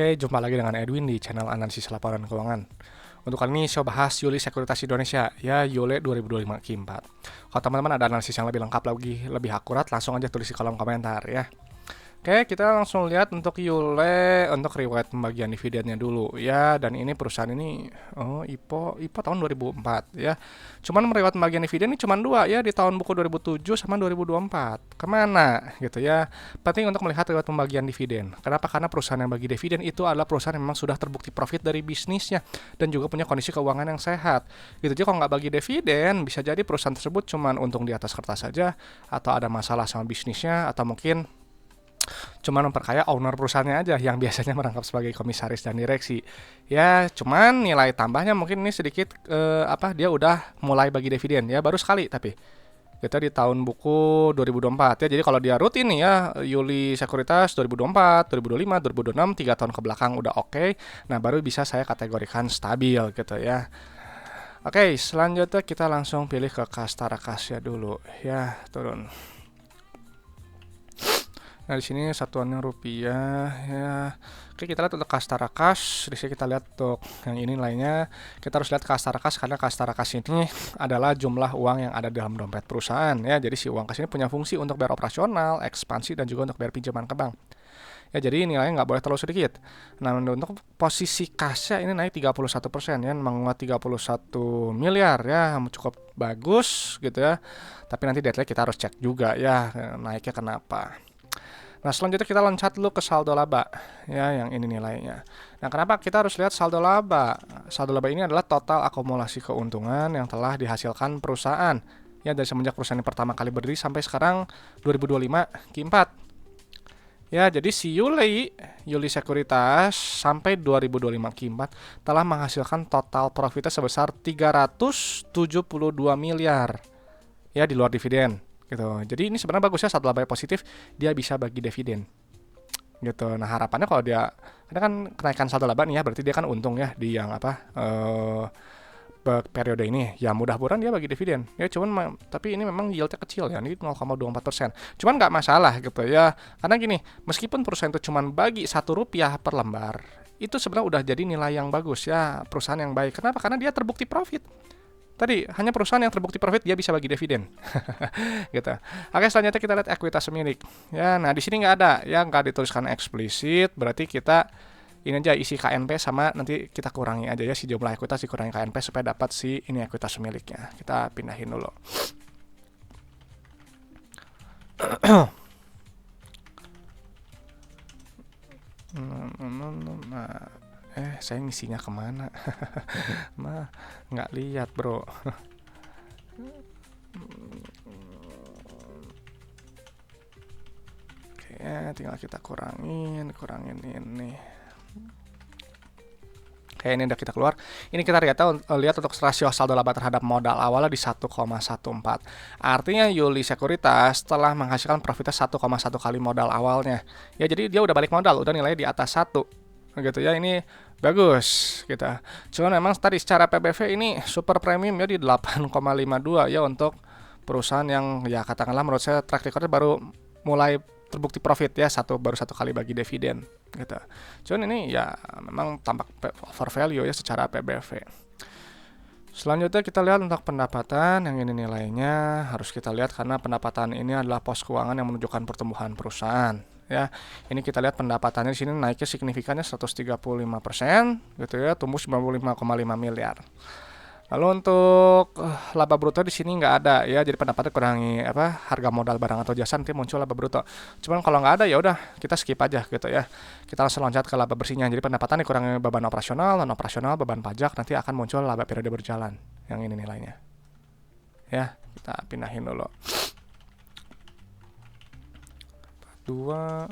Oke, jumpa lagi dengan Edwin di channel analisis laporan keuangan. Untuk kali ini saya bahas Yuli Sekuritas Indonesia, ya Yuli 2025 Q4. Kalau teman-teman ada analisis yang lebih lengkap lagi, lebih akurat, langsung aja tulis di kolom komentar ya. Oke, kita langsung lihat untuk Yule, untuk riwayat pembagian dividennya dulu ya. Dan ini perusahaan ini, IPO tahun 2004 ya. Cuman riwayat pembagian dividen ini cuma dua ya, di tahun buku 2007 sama 2024. Kemana gitu ya. Penting untuk melihat riwayat pembagian dividen. Kenapa? Karena perusahaan yang bagi dividen itu adalah perusahaan yang memang sudah terbukti profit dari bisnisnya dan juga punya kondisi keuangan yang sehat. Gitu aja kalau nggak bagi dividen, bisa jadi perusahaan tersebut cuman untung di atas kertas saja, atau ada masalah sama bisnisnya, atau mungkin cuman memperkaya owner perusahaannya aja yang biasanya merangkap sebagai komisaris dan direksi. Ya, cuman nilai tambahnya mungkin ini sedikit dia udah mulai bagi dividen ya, baru sekali tapi kita di tahun buku 2024 ya. Jadi kalau dia rutin nih ya, Yuli Sekuritas 2024, 2025, 2026, 3 tahun ke belakang udah oke. Nah, baru bisa saya kategorikan stabil gitu ya. Oke, selanjutnya kita langsung pilih ke kasta rakasya dulu ya, turun. Nah, di sini satuannya rupiah ya. Oke, kita lihat untuk kasta rakas. Di sini kita lihat untuk yang ini lainnya. Kita harus lihat kasta rakas karena kasta rakas ini adalah jumlah uang yang ada dalam dompet perusahaan ya. Jadi si uang kas ini punya fungsi untuk bayar operasional, ekspansi, dan juga untuk bayar pinjaman ke bank. Ya, jadi nilainya nggak boleh terlalu sedikit. Nah, untuk posisi kasnya ini naik 31% ya, menguat 31 miliar ya, cukup bagus gitu ya. Tapi nanti deadline kita harus cek juga ya, naiknya kenapa. Nah, selanjutnya kita loncat dulu ke saldo laba ya, yang ini nilainya. Nah, kenapa kita harus lihat saldo laba? Saldo laba ini adalah total akumulasi keuntungan yang telah dihasilkan perusahaan ya, dari semenjak perusahaan yang pertama kali berdiri sampai sekarang 2025 Q4. Ya, jadi si Yuli Sekuritas sampai 2025 Q4 telah menghasilkan total profitnya sebesar 372 miliar ya, di luar dividen gitu. Jadi ini sebenarnya bagusnya saldo laba positif, dia bisa bagi dividen gitu. Nah, harapannya kalau dia ada kan kenaikan saldo laba nih ya, berarti dia kan untung ya di yang periode ini ya, mudah-mudahan dia bagi dividen ya. Cuman tapi ini memang yieldnya kecil ya, ini 0,24%. Cuman nggak masalah gitu ya, karena gini, meskipun perusahaan itu cuman bagi Rp1 per lembar, itu sebenarnya udah jadi nilai yang bagus ya, perusahaan yang baik. Kenapa? Karena dia terbukti profit. Tadi hanya perusahaan yang terbukti profit dia bisa bagi dividen. Gitu. Oke, selanjutnya kita lihat ekuitas pemilik. Ya, nah di sini nggak ada ya, nggak dituliskan eksplisit, berarti kita ini aja isi KNP sama nanti kita kurangi aja ya, si jumlah ekuitas dikurangi KNP supaya dapat si ini ekuitas pemiliknya. Kita pindahin dulu. Nah, saya ngisinya kemana? Mah nggak lihat bro. Oke, tinggal kita kurangin ini. Oke, ini udah kita keluar. Ini kita lihat untuk rasio saldo laba terhadap modal awalnya di 1,14. Artinya Yuli Sekuritas telah menghasilkan profitnya 1,1 kali modal awalnya. Ya, jadi dia udah balik modal, udah nilainya di atas 1. Gitu ya, ini bagus gitu. Cuman memang tadi secara PBV ini super premium ya, di 8,52 ya, untuk perusahaan yang ya katakanlah menurut saya track recordnya baru mulai terbukti profit ya, baru satu kali bagi dividen gitu. Cuman ini ya memang tampak over value ya secara PBV. Selanjutnya kita lihat untuk pendapatan, yang ini nilainya harus kita lihat karena pendapatan ini adalah pos keuangan yang menunjukkan pertumbuhan perusahaan ya. Ini kita lihat pendapatannya di sini naiknya signifikannya 135% gitu ya, tumbuh 95,5 miliar. Lalu untuk laba bruto di sini nggak ada ya, jadi pendapatnya kurangi harga modal barang atau jasa, nanti muncul laba bruto. Cuman kalau nggak ada ya udah kita skip aja gitu ya. Kita langsung loncat ke laba bersihnya. Jadi pendapatan dikurangi beban operasional, non operasional, beban pajak, nanti akan muncul laba periode berjalan. Yang ini nilainya. Ya, kita pindahin dulu. 2.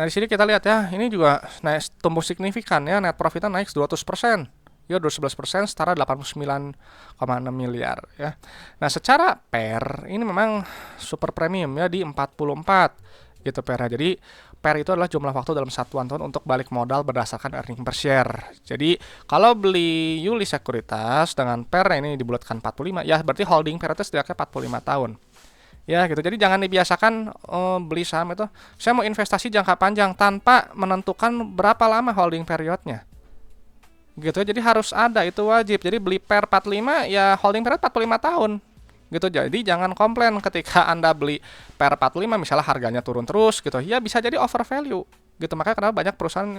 Nah, di sini kita lihat ya, ini juga naik, tumbuh signifikan ya, net profitnya naik 200%. Ya, 211%, setara 89,6 miliar ya. Nah, secara PER ini memang super premium ya, di 44 gitu PER. Jadi PER itu adalah jumlah waktu dalam satuan tahun untuk balik modal berdasarkan earning per share. Jadi kalau beli Yuli Sekuritas dengan PER ini dibulatkan 45 ya, berarti holding PER itu setidaknya 45 tahun. Ya gitu. Jadi jangan dibiasakan beli saham itu saya mau investasi jangka panjang tanpa menentukan berapa lama holding periodnya. Gitu. Jadi harus ada, itu wajib. Jadi beli per 45 ya holding period 45 tahun. Gitu. Jadi jangan komplain ketika Anda beli per 45 misalnya harganya turun terus gitu. Ya bisa jadi over value. Gitu. Makanya kenapa banyak perusahaan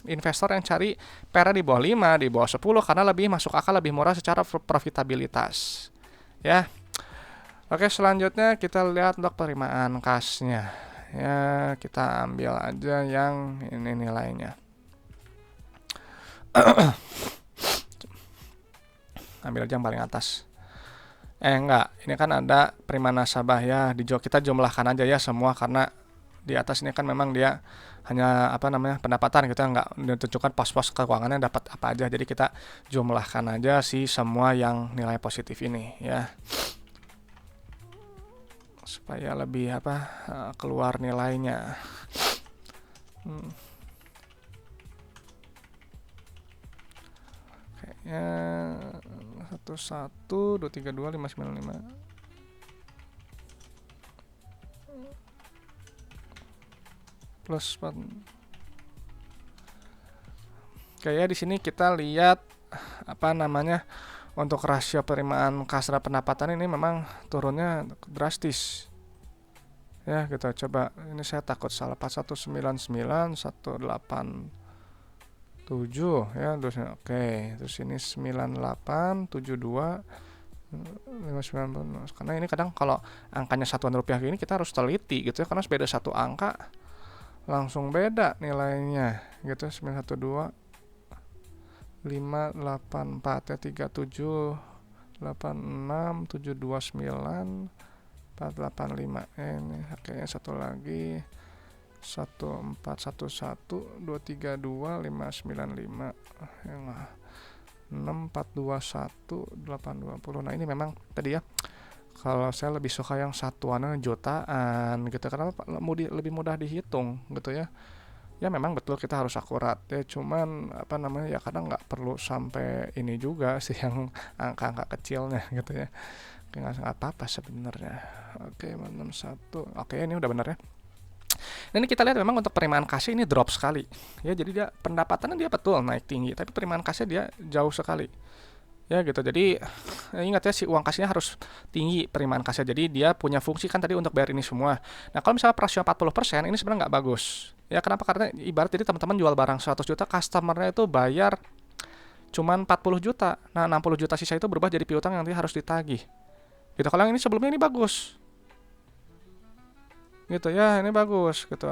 investor yang cari per di bawah 5, di bawah 10 karena lebih masuk akal, lebih murah secara profitabilitas. Ya. Oke, selanjutnya kita lihat untuk penerimaan kasnya. Ya, kita ambil aja yang ini nilainya. Ambil aja yang paling atas. Enggak, ini kan ada penerimaan nasabah ya. Kita jumlahkan aja ya semua karena di atas ini kan memang dia hanya pendapatan, kita nggak menunjukkan pos-pos keuangannya dapat apa aja. Jadi kita jumlahkan aja sih semua yang nilai positif ini ya. Supaya lebih keluar nilainya. Kayaknya 11, 232, 595 plus 4. Kayak di sini kita lihat untuk rasio penerimaan kas terhadap pendapatan ini memang turunnya drastis. Ya, kita coba. Ini saya takut salah. 4199, 187 ya, terus oke. Terus ini 9872 590. Karena ini kadang kalau angkanya satuan rupiah ini kita harus teliti gitu ya, karena beda satu angka langsung beda nilainya gitu. 912 584 ya, 3786 729 485. Ini kayaknya satu lagi 1411 232 595 yang 6421 820. Nah, ini memang tadi ya, kalau saya lebih suka yang satuannya jutaan gitu karena lebih mudah dihitung gitu ya. Ya memang betul kita harus akurat ya, cuman ya kadang nggak perlu sampai ini juga sih yang angka-angka kecilnya gitu ya. Nggak apa-apa sebenarnya. Oke, 61. Oke, ini udah benar ya. Dan ini kita lihat memang untuk penerimaan kasnya ini drop sekali. Ya, jadi dia pendapatannya dia betul naik tinggi, tapi penerimaan kasnya dia jauh sekali. Ya gitu. Jadi ingat ya, si uang kasnya harus tinggi penerimaan kasnya. Jadi dia punya fungsi kan tadi untuk bayar ini semua. Nah, kalau misalnya rasio 40% ini sebenarnya nggak bagus. Ya kenapa? Karena ibarat jadi teman-teman jual barang 100 juta, customernya itu bayar cuman 40 juta. Nah, 60 juta sisa itu berubah jadi piutang yang nanti harus ditagih. Gitu. Kalau yang ini sebelumnya ini bagus. Gitu ya, ini bagus gitu.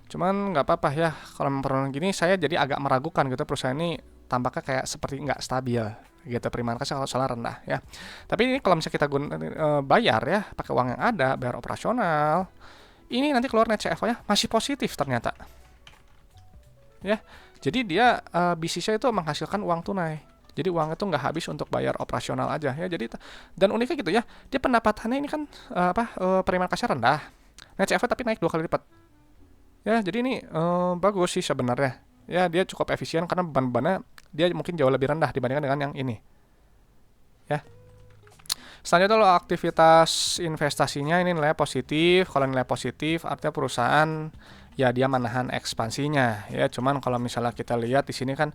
Cuman nggak apa-apa ya, kalau memperoleh gini saya jadi agak meragukan gitu, perusahaan ini tampaknya kayak seperti nggak stabil gitu, penerimaan kasnya kalau salah rendah ya. Tapi ini kalau misalnya kita bayar ya pakai uang yang ada, bayar operasional, ini nanti keluar net CFO-nya masih positif ternyata. Ya, jadi dia bisnisnya itu menghasilkan uang tunai. Jadi uang itu nggak habis untuk bayar operasional aja ya. Jadi dan uniknya gitu ya, dia pendapatannya ini kan penerimaan kasnya rendah, net CFO tapi naik 2 kali lipat. Ya, jadi ini bagus sih sebenarnya. Ya, dia cukup efisien karena beban-bebannya dia mungkin jauh lebih rendah dibandingkan dengan yang ini. Ya. Selanjutnya kalau aktivitas investasinya ini nilai positif. Kalau nilai positif artinya perusahaan ya dia menahan ekspansinya. Ya, cuman kalau misalnya kita lihat di sini kan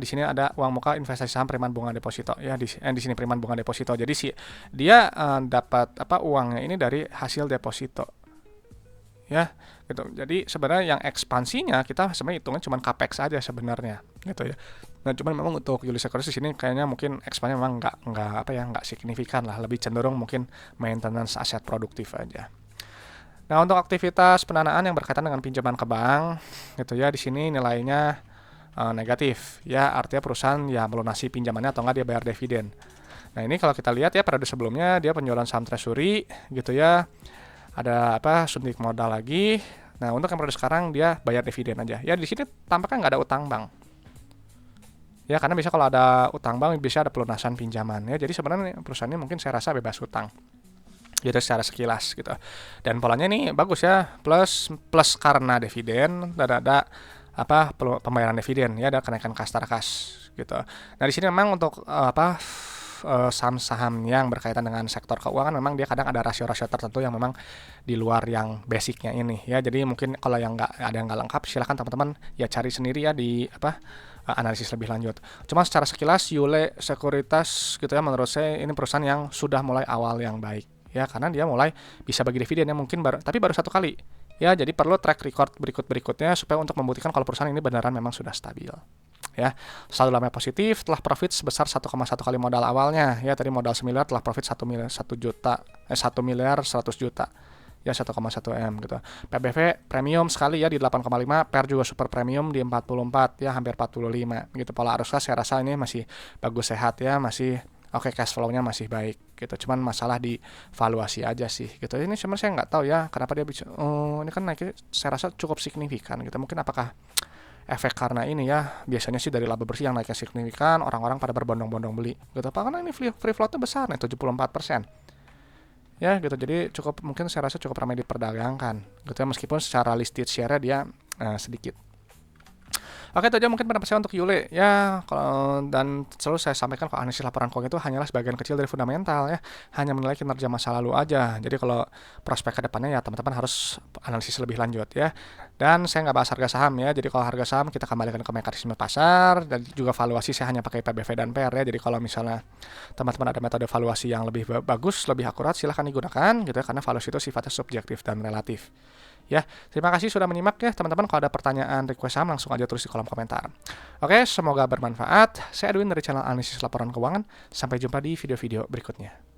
di sini ada uang muka investasi saham penerimaan bunga deposito ya, di sini penerimaan bunga deposito. Jadi dia dapat uangnya ini dari hasil deposito. Ya, gitu. Jadi sebenarnya yang ekspansinya kita sebenarnya hitungnya cuma capex aja sebenarnya, gitu ya. Nah, cuman memang untuk Julius Securities di sini kayaknya mungkin ekspansinya memang nggak signifikan lah, lebih cenderung mungkin maintenance aset produktif aja. Nah, untuk aktivitas pendanaan yang berkaitan dengan pinjaman ke bank, gitu ya, di sini nilainya negatif, ya, artinya perusahaan ya melunasi pinjamannya atau enggak dia bayar dividen. Nah, ini kalau kita lihat ya periode sebelumnya dia penjualan saham treasury, gitu ya. Ada suntik modal lagi. Nah, untuk yang periode sekarang dia bayar dividen aja. Ya, di sini tampaknya nggak ada utang bank. Ya, karena bisa kalau ada utang bank bisa ada pelunasan pinjaman ya. Jadi sebenarnya perusahaannya mungkin saya rasa bebas utang. Gitu secara sekilas gitu. Dan polanya ini bagus ya, plus karena dividen dan ada pembayaran dividen ya, ada kenaikan kas tarkas gitu. Nah, di sini memang untuk saham-saham yang berkaitan dengan sektor keuangan memang dia kadang ada rasio-rasio tertentu yang memang di luar yang basicnya ini ya. Jadi mungkin kalau yang nggak lengkap, silahkan teman-teman ya cari sendiri ya di analisis lebih lanjut. Cuma secara sekilas Yole Sekuritas gitu ya, menurut saya ini perusahaan yang sudah mulai awal yang baik ya, karena dia mulai bisa bagi dividen ya, mungkin baru 1 kali ya. Jadi perlu track record berikutnya supaya untuk membuktikan kalau perusahaan ini beneran memang sudah stabil. Ya, saldo laba positif, telah profit sebesar 1,1 kali modal awalnya. Ya, tadi modal 1 miliar, telah profit 1 miliar 100 juta. Ya, 1,1 M gitu. PBV premium sekali ya di 8,5, PER juga super premium di 44 ya, hampir 45 gitu. Pola arus kas saya rasa ini masih bagus, sehat ya, masih oke, cash flow-nya masih baik gitu. Cuman masalah di valuasi aja sih gitu. Ini sebenarnya saya nggak tahu ya kenapa dia bisa ini kan naiknya saya rasa cukup signifikan gitu. Mungkin apakah efek karena ini ya, biasanya sih dari laba bersih yang naiknya signifikan, orang-orang pada berbondong-bondong beli gitu. Karena ini free float-nya besar nih, 74%. Ya gitu, jadi mungkin saya rasa cukup ramai diperdagangkan gitu ya, meskipun secara listed share-nya dia sedikit. Oke, itu aja mungkin pendapat saya untuk Yole ya. Dan selalu saya sampaikan kalau analisis laporan keuangan itu hanyalah sebagian kecil dari fundamental ya, hanya menilai kinerja masa lalu aja. Jadi kalau prospek ke depannya ya teman-teman harus analisis lebih lanjut ya. Dan saya nggak bahas harga saham ya, jadi kalau harga saham kita kembalikan ke mekanisme pasar, dan juga valuasi saya hanya pakai PBV dan PER ya. Jadi kalau misalnya teman-teman ada metode valuasi yang lebih bagus, lebih akurat, silahkan digunakan gitu ya, karena valuasi itu sifatnya subjektif dan relatif. Ya, terima kasih sudah menyimak ya teman-teman. Kalau ada pertanyaan, request saham, langsung aja tulis di kolom komentar. Oke, semoga bermanfaat. Saya Edwin dari channel analisis laporan keuangan. Sampai jumpa di video-video berikutnya.